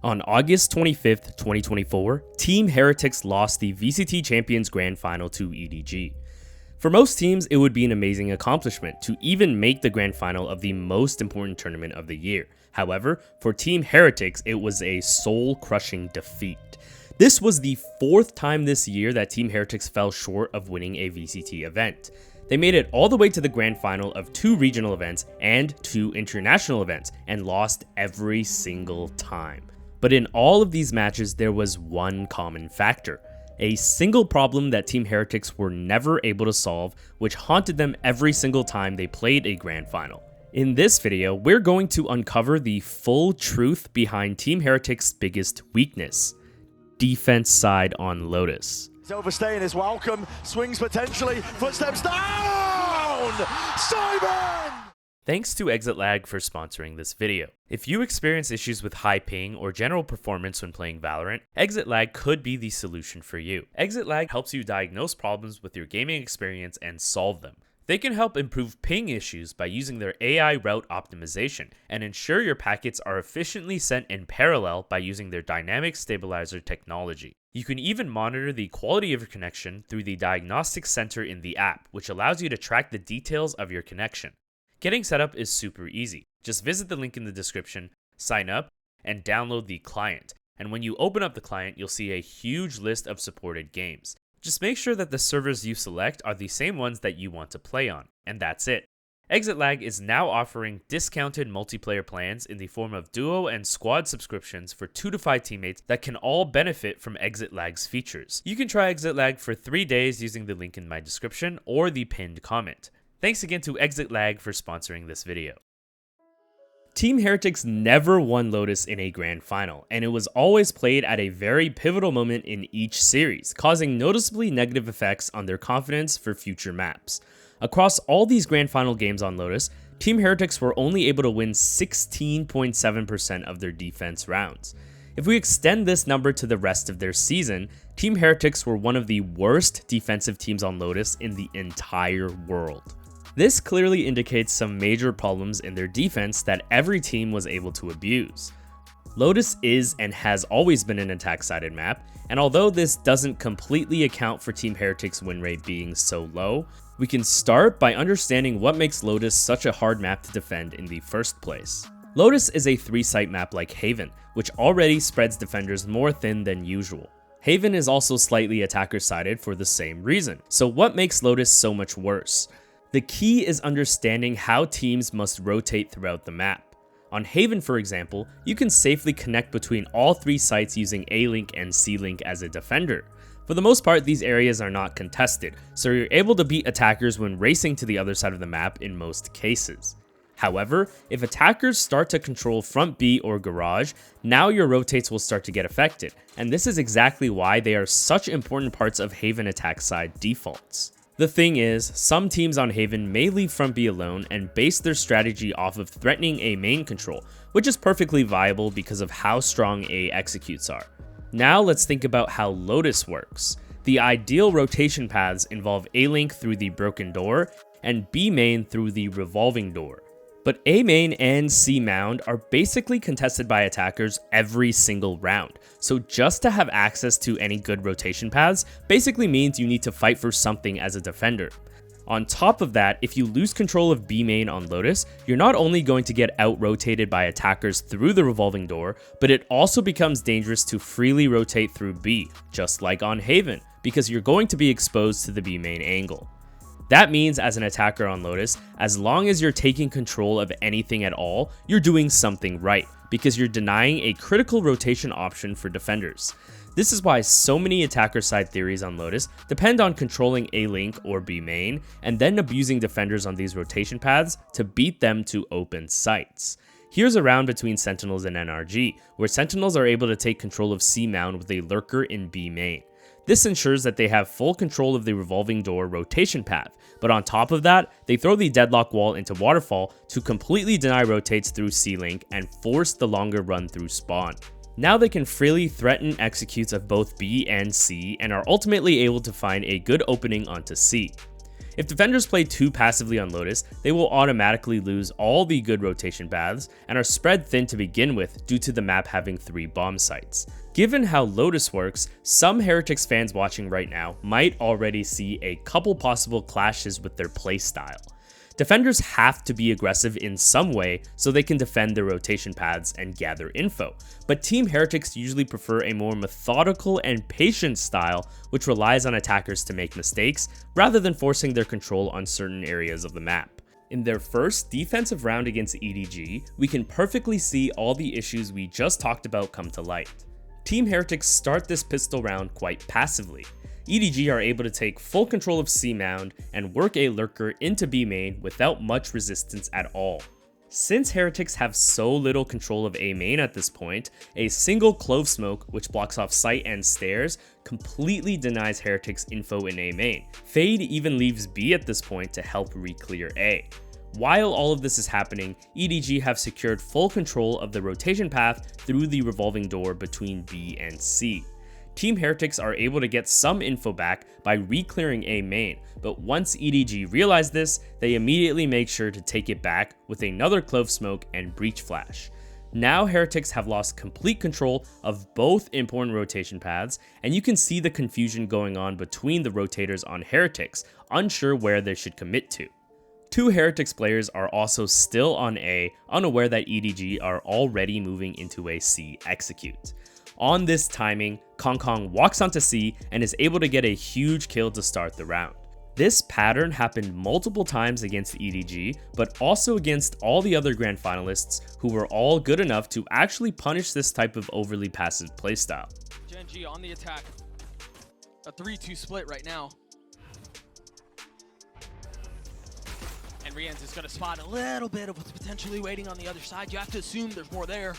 On August 25th, 2024, Team Heretics lost the VCT Champions Grand Final to EDG. For most teams, it would be an amazing accomplishment to even make the Grand Final of the most important tournament of the year. However, for Team Heretics, it was a soul-crushing defeat. This was the fourth time this year that Team Heretics fell short of winning a VCT event. They made it all the way to the Grand Final of 2 regional events and 2 international events, and lost every single time. But in all of these matches, there was one common factor. A single problem that Team Heretics were never able to solve, which haunted them every single time they played a grand final. In this video, we're going to uncover the full truth behind Team Heretics' biggest weakness: defense side on Lotus. He's overstaying his welcome, swings potentially, footsteps down! Simon! Thanks to Exit Lag for sponsoring this video. If you experience issues with high ping or general performance when playing Valorant, Exit Lag could be the solution for you. Exit Lag helps you diagnose problems with your gaming experience and solve them. They can help improve ping issues by using their AI route optimization and ensure your packets are efficiently sent in parallel by using their dynamic stabilizer technology. You can even monitor the quality of your connection through the Diagnostics Center in the app, which allows you to track the details of your connection. Getting set up is super easy. Just visit the link in the description, sign up, and download the client. And when you open up the client, you'll see a huge list of supported games. Just make sure that the servers you select are the same ones that you want to play on, and that's it. Exit Lag is now offering discounted multiplayer plans in the form of duo and squad subscriptions for 2 to 5 teammates that can all benefit from Exit Lag's features. You can try Exit Lag for 3 days using the link in my description or the pinned comment. Thanks again to Exit Lag for sponsoring this video. Team Heretics never won Lotus in a grand final, and it was always played at a very pivotal moment in each series, causing noticeably negative effects on their confidence for future maps. Across all these grand final games on Lotus, Team Heretics were only able to win 16.7% of their defense rounds. If we extend this number to the rest of their season, Team Heretics were one of the worst defensive teams on Lotus in the entire world. This clearly indicates some major problems in their defense that every team was able to abuse. Lotus is and has always been an attack-sided map, and although this doesn't completely account for Team Heretics' win rate being so low, we can start by understanding what makes Lotus such a hard map to defend in the first place. Lotus is a 3-site map like Haven, which already spreads defenders more thin than usual. Haven is also slightly attacker-sided for the same reason, so what makes Lotus so much worse? The key is understanding how teams must rotate throughout the map. On Haven, for example, you can safely connect between all 3 sites using A-Link and C-Link as a defender. For the most part, these areas are not contested, so you're able to beat attackers when racing to the other side of the map in most cases. However, if attackers start to control front B or garage, now your rotates will start to get affected, and this is exactly why they are such important parts of Haven attack side defaults. The thing is, some teams on Haven may leave front B alone and base their strategy off of threatening A main control, which is perfectly viable because of how strong A executes are. Now let's think about how Lotus works. The ideal rotation paths involve A-Link through the broken door and B main through the revolving door. But A main and C mound are basically contested by attackers every single round, so just to have access to any good rotation paths basically means you need to fight for something as a defender. On top of that, if you lose control of B main on Lotus, you're not only going to get out-rotated by attackers through the revolving door, but it also becomes dangerous to freely rotate through B, just like on Haven, because you're going to be exposed to the B main angle. That means as an attacker on Lotus, as long as you're taking control of anything at all, you're doing something right, because you're denying a critical rotation option for defenders. This is why so many attacker side theories on Lotus depend on controlling A-Link or B main, and then abusing defenders on these rotation paths to beat them to open sites. Here's a round between Sentinels and NRG, where Sentinels are able to take control of C mound with a lurker in B main. This ensures that they have full control of the revolving door rotation path, but on top of that, they throw the deadlock wall into waterfall to completely deny rotates through C-Link and force the longer run through spawn. Now they can freely threaten executes of both B and C and are ultimately able to find a good opening onto C. If defenders play too passively on Lotus, they will automatically lose all the good rotation paths and are spread thin to begin with due to the map having 3 bomb sites. Given how Lotus works, some Heretics fans watching right now might already see a couple possible clashes with their playstyle. Defenders have to be aggressive in some way so they can defend their rotation paths and gather info, but Team Heretics usually prefer a more methodical and patient style which relies on attackers to make mistakes rather than forcing their control on certain areas of the map. In their first defensive round against EDG, we can perfectly see all the issues we just talked about come to light. Team Heretics start this pistol round quite passively. EDG are able to take full control of C Mound and work a lurker into B main without much resistance at all. Since Heretics have so little control of A main at this point, a single Clove Smoke, which blocks off sight and stairs, completely denies Heretics info in A main. Fade even leaves B at this point to help re-clear A. While all of this is happening, EDG have secured full control of the rotation path through the revolving door between B and C. Team Heretics are able to get some info back by re-clearing A main, but once EDG realize this, they immediately make sure to take it back with another Clove Smoke and Breach Flash. Now Heretics have lost complete control of both important rotation paths, and you can see the confusion going on between the rotators on Heretics, unsure where they should commit to. 2 Heretics players are also still on A, unaware that EDG are already moving into a C execute. On this timing, Kong walks onto C and is able to get a huge kill to start the round. This pattern happened multiple times against EDG, but also against all the other grand finalists who were all good enough to actually punish this type of overly passive playstyle. Gen.G on the attack. A 3-2 split right now. And Rienz is going to spot a little bit of what's potentially waiting on the other side. You have to assume there's more there.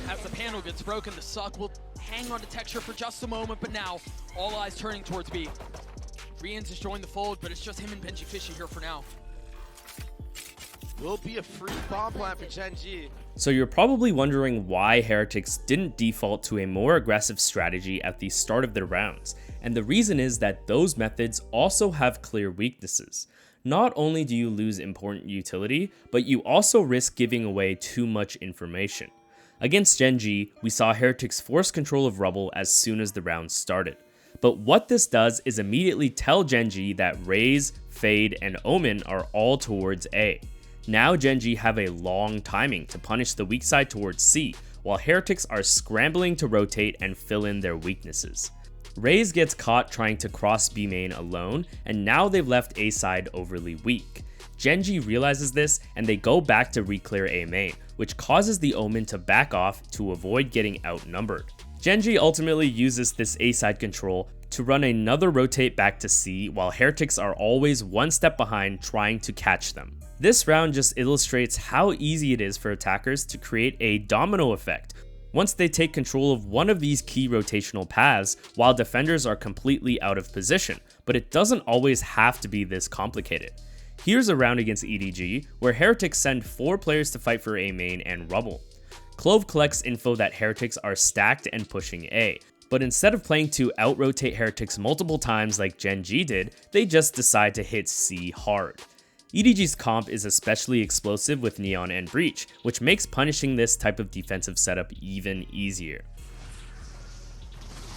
As the panel gets broken, the Suck will hang on to Texture for just a moment, but now all eyes turning towards B. Rienz has joined the fold, but it's just him and Benji Fishy here for now. Will be a free bomb plant for Gen.G. So you're probably wondering why Heretics didn't default to a more aggressive strategy at the start of their rounds, and the reason is that those methods also have clear weaknesses. Not only do you lose important utility, but you also risk giving away too much information. Against Gen.G, we saw Heretics force control of Rubble as soon as the round started. But what this does is immediately tell Gen.G that Raze, Fade, and Omen are all towards A. Now Gen.G have a long timing to punish the weak side towards C, while Heretics are scrambling to rotate and fill in their weaknesses. Raze gets caught trying to cross B main alone, and now they've left A side overly weak. Gen.G realizes this and they go back to re-clear A main, which causes the Omen to back off to avoid getting outnumbered. Gen.G ultimately uses this A side control to run another rotate back to C, while Heretics are always one step behind trying to catch them. This round just illustrates how easy it is for attackers to create a domino effect once they take control of one of these key rotational paths while defenders are completely out of position, but it doesn't always have to be this complicated. Here's a round against EDG where Heretics send 4 players to fight for A main and Rubble. Clove collects info that Heretics are stacked and pushing A, but instead of playing to out-rotate Heretics multiple times like Gen.G did, they just decide to hit C hard. EDG's comp is especially explosive with Neon and Breach, which makes punishing this type of defensive setup even easier.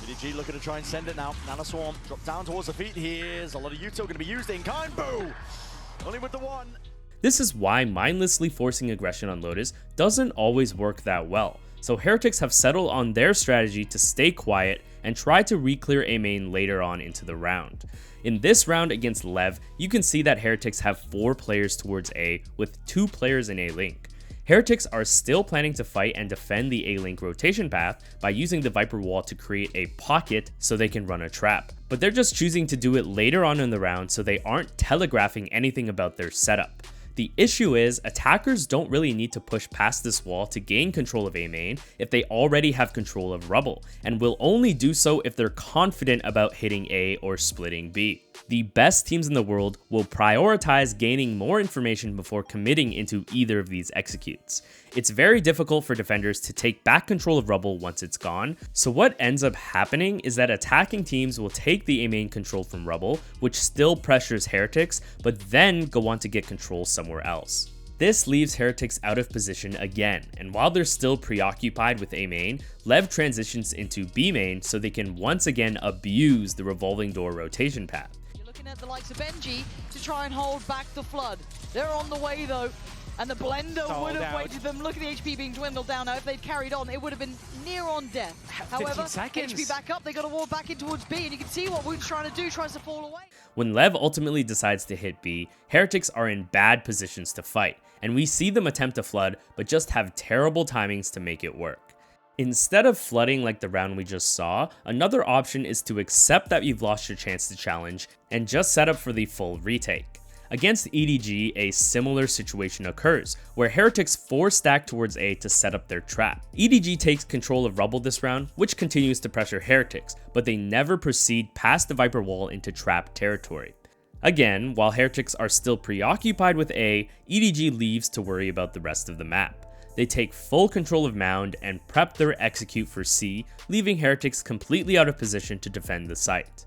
EDG looking to try and send it now. Nana Swarm drop down towards the feet. Here's a lot of util going to be used in kind. Boo! Only with the one. This is why mindlessly forcing aggression on Lotus doesn't always work that well, so Heretics have settled on their strategy to stay quiet and try to re-clear A main later on into the round. In this round against Lev, you can see that Heretics have 4 players towards A with 2 players in A-Link. Heretics are still planning to fight and defend the A-Link rotation path by using the Viper wall to create a pocket so they can run a trap, but they're just choosing to do it later on in the round so they aren't telegraphing anything about their setup. The issue is, attackers don't really need to push past this wall to gain control of A main if they already have control of rubble, and will only do so if they're confident about hitting A or splitting B. The best teams in the world will prioritize gaining more information before committing into either of these executes. It's very difficult for defenders to take back control of rubble once it's gone, so what ends up happening is that attacking teams will take the A main control from rubble, which still pressures Heretics, but then go on to get control somewhere else. This leaves Heretics out of position again, and while they're still preoccupied with A main, Lev transitions into B main so they can once again abuse the revolving door rotation path. You're looking at the likes of Benji to try and hold back the flood. They're on the way though, and the blender would have waited them. Look at the HP being dwindled down now. If they'd carried on, it would have been near on death. However, HP back up, they got a wall back in towards B, and you can see what Woot's trying to do, tries to fall away. When Lev ultimately decides to hit B, Heretics are in bad positions to fight, and we see them attempt to flood, but just have terrible timings to make it work. Instead of flooding like the round we just saw, another option is to accept that you've lost your chance to challenge and just set up for the full retake. Against EDG, a similar situation occurs, where Heretics 4-stack towards A to set up their trap. EDG takes control of rubble this round, which continues to pressure Heretics, but they never proceed past the Viper wall into trap territory. Again, while Heretics are still preoccupied with A, EDG leaves to worry about the rest of the map. They take full control of Mound and prep their execute for C, leaving Heretics completely out of position to defend the site.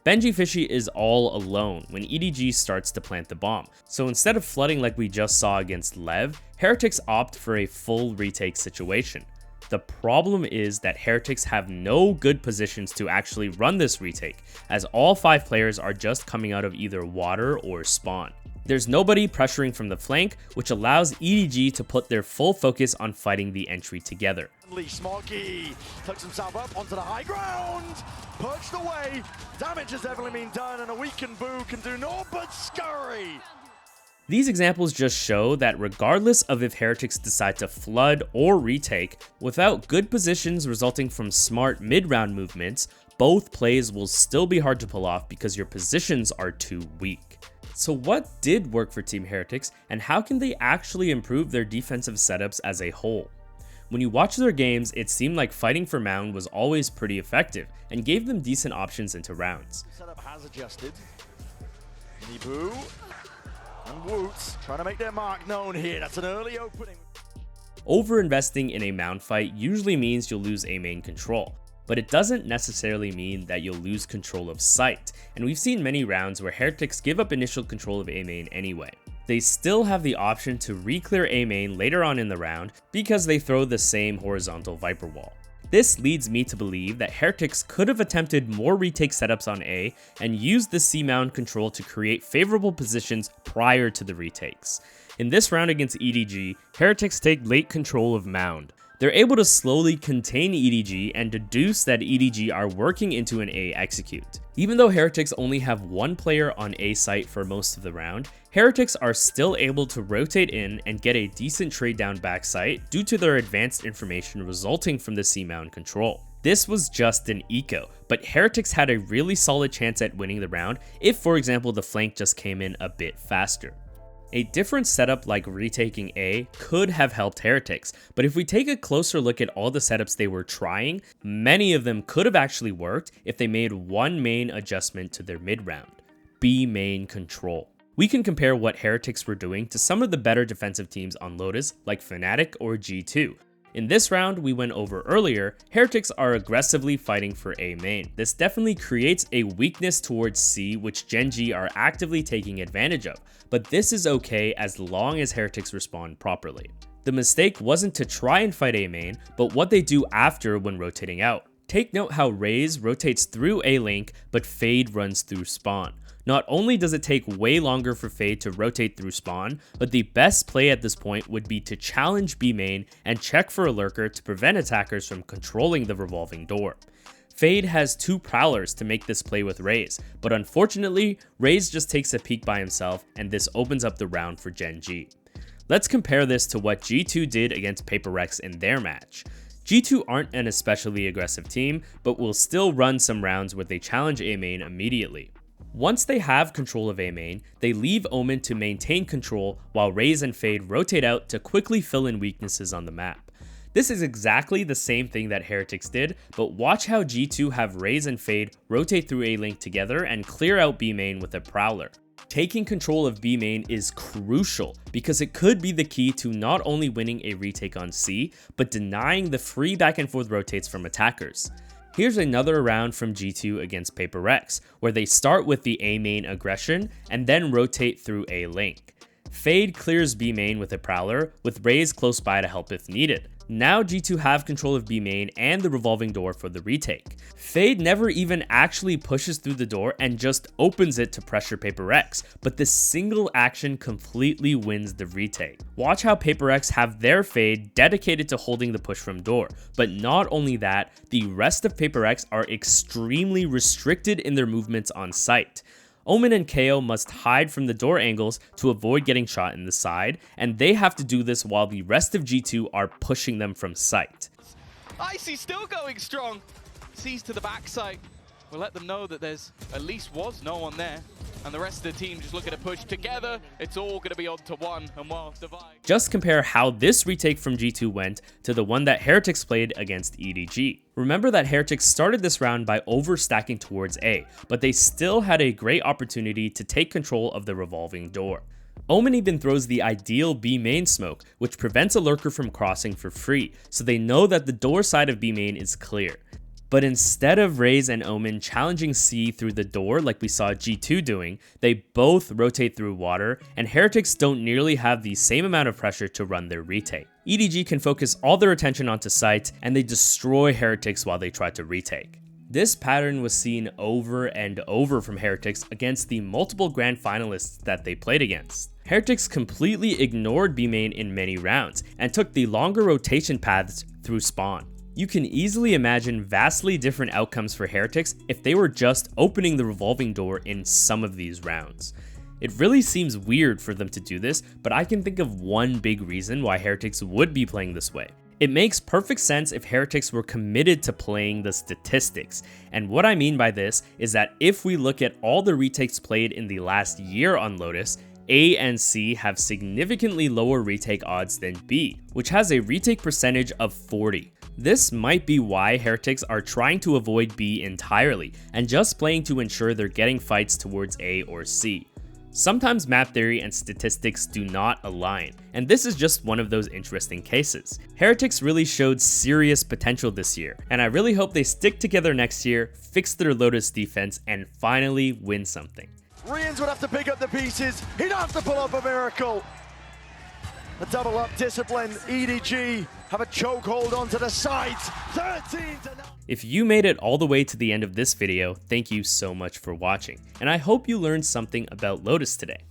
Benji Fishy is all alone when EDG starts to plant the bomb, so instead of flooding like we just saw against Lev, Heretics opt for a full retake situation. The problem is that Heretics have no good positions to actually run this retake, as all 5 players are just coming out of either water or spawn. There's nobody pressuring from the flank, which allows EDG to put their full focus on fighting the entry together. Smoky tucks himself up onto the high ground, perched away, damage has definitely been done, and a weakened Boo can do naught but scurry. These examples just show that regardless of if Heretics decide to flood or retake, without good positions resulting from smart mid-round movements, both plays will still be hard to pull off because your positions are too weak. So what did work for Team Heretics, and how can they actually improve their defensive setups as a whole? When you watch their games, it seemed like fighting for Mound was always pretty effective, and gave them decent options into rounds. Setup has adjusted. Boo and Woots trying to make their mark known here. That's an early opening. Over-investing in a Mound fight usually means you'll lose A main control, but it doesn't necessarily mean that you'll lose control of site, and we've seen many rounds where Heretics give up initial control of A main anyway. They still have the option to re-clear A main later on in the round because they throw the same horizontal Viper wall. This leads me to believe that Heretics could have attempted more retake setups on A and used the C Mound control to create favorable positions prior to the retakes. In this round against EDG, Heretics take late control of Mound. They're able to slowly contain EDG and deduce that EDG are working into an A execute. Even though Heretics only have 1 player on A site for most of the round, Heretics are still able to rotate in and get a decent trade down back site due to their advanced information resulting from the C Mound control. This was just an eco, but Heretics had a really solid chance at winning the round if, for example, the flank just came in a bit faster. A different setup like retaking A could have helped Heretics, but if we take a closer look at all the setups they were trying, many of them could have actually worked if they made one main adjustment to their mid round: B main control. We can compare what Heretics were doing to some of the better defensive teams on Lotus like Fnatic or G2. In this round we went over earlier, Heretics are aggressively fighting for A main. This definitely creates a weakness towards C, which Gen G are actively taking advantage of, but this is okay as long as Heretics respond properly. The mistake wasn't to try and fight A main, but what they do after when rotating out. Take note how Raze rotates through A link, but Fade runs through spawn. Not only does it take way longer for Fade to rotate through spawn, but the best play at this point would be to challenge B main and check for a lurker to prevent attackers from controlling the revolving door. Fade has 2 prowlers to make this play with Raze, but unfortunately, Raze just takes a peek by himself, and this opens up the round for Gen G. Let's compare this to what G2 did against Paper Rex in their match. G2 aren't an especially aggressive team, but will still run some rounds where they challenge A main immediately. Once they have control of A main, they leave Omen to maintain control while Raze and Fade rotate out to quickly fill in weaknesses on the map. This is exactly the same thing that Heretics did, but watch how G2 have Raze and Fade rotate through A link together and clear out B main with a Prowler. Taking control of B main is crucial because it could be the key to not only winning a retake on C, but denying the free back and forth rotates from attackers. Here's another round from G2 against Paper Rex, where they start with the A main aggression and then rotate through A link. Fade clears B main with a Prowler, with Raze close by to help if needed. Now G2 have control of B main and the revolving door for the retake. Fade never even actually pushes through the door and just opens it to pressure Paper X, but this single action completely wins the retake. Watch how Paper X have their Fade dedicated to holding the push from door, but not only that, the rest of Paper X are extremely restricted in their movements on site. Omen and KO must hide from the door angles to avoid getting shot in the side, and they have to do this while the rest of G2 are pushing them from sight. Icy still going strong. Sees to the backside. We'll let them know that there's at least was no one there. And the rest of the team just looking to push together. It's all going to be on to one and well divide. Just compare how this retake from G2 went to the one that Heretics played against EDG. Remember that Heretics started this round by overstacking towards A, but they still had a great opportunity to take control of the revolving door. Omen even throws the ideal B main smoke, which prevents a lurker from crossing for free, so they know that the door side of B main is clear. But instead of Raze and Omen challenging C through the door like we saw G2 doing, they both rotate through water, and Heretics don't nearly have the same amount of pressure to run their retake. EDG can focus all their attention onto sight, and they destroy Heretics while they try to retake. This pattern was seen over and over from Heretics against the multiple grand finalists that they played against. Heretics completely ignored B main in many rounds, and took the longer rotation paths through spawn. You can easily imagine vastly different outcomes for Heretics if they were just opening the revolving door in some of these rounds. It really seems weird for them to do this, but I can think of one big reason why Heretics would be playing this way. It makes perfect sense if Heretics were committed to playing the statistics, and what I mean by this is that if we look at all the retakes played in the last year on Lotus, A and C have significantly lower retake odds than B, which has a retake percentage of 40. This might be why Heretics are trying to avoid B entirely, and just playing to ensure they're getting fights towards A or C. Sometimes map theory and statistics do not align, and this is just one of those interesting cases. Heretics really showed serious potential this year, and I really hope they stick together next year, fix their Lotus defense, and finally win something. Rians would have to pick up the pieces. He'd have to pull up a miracle. A double up discipline. EDG have a chokehold onto the sides. 13-9. If you made it all the way to the end of this video, thank you so much for watching, and I hope you learned something about Lotus today.